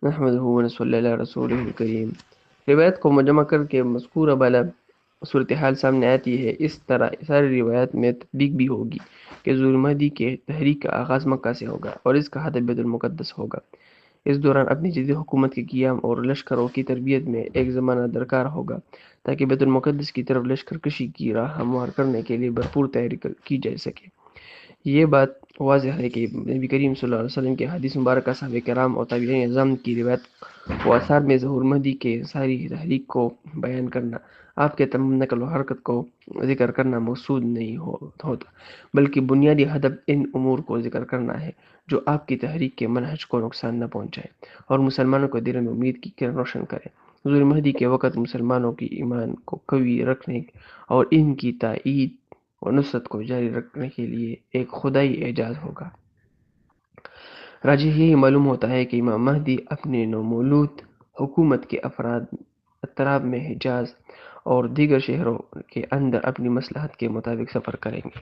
نحمده ونصلی علی رسولہ الکریم۔ روایت کو مجمع کر کے مذکورہ بالا صورتحال سامنے آتی ہے۔ اس طرح ساری روایات میں تطبیق بھی ہوگی کہ ظہور مہدی کے تحریک کا آغاز مکہ سے ہوگا اور اس کا ہدف بیت المقدس ہوگا۔ اس دوران اپنی جدید حکومت کے قیام اور لشکروں کی تربیت میں ایک زمانہ درکار ہوگا تاکہ بیت المقدس کی طرف لشکر کشی کی راہ ہموار کرنے کے لیے بھرپور تیاری کی جا سکے۔ یہ بات واضح ہے کہ نبی کریم صلی اللہ علیہ وسلم کے حدیث مبارکہ، صحابہ کرام اور تابعین اعظام کی روایت و آثار میں ظہور مہدی کے ساری تحریک کو بیان کرنا، آپ کے تمام نقل و حرکت کو ذکر کرنا مقصود نہیں ہوتا، بلکہ بنیادی ہدف ان امور کو ذکر کرنا ہے جو آپ کی تحریک کے منہج کو نقصان نہ پہنچائے اور مسلمانوں کو دل میں امید کی کرن روشن کرے۔ ظہور مہدی کے وقت مسلمانوں کی ایمان کو قوی رکھنے اور ان کی تائید و نصرت کو جاری رکھنے کے لیے ایک خدائی اعجاز ہوگا۔ راجح یہی معلوم ہوتا ہے کہ امام مہدی اپنے نومولود حکومت کے اطراف میں حجاز اور دیگر شہروں کے اندر اپنی مصلحت کے مطابق سفر کریں گے۔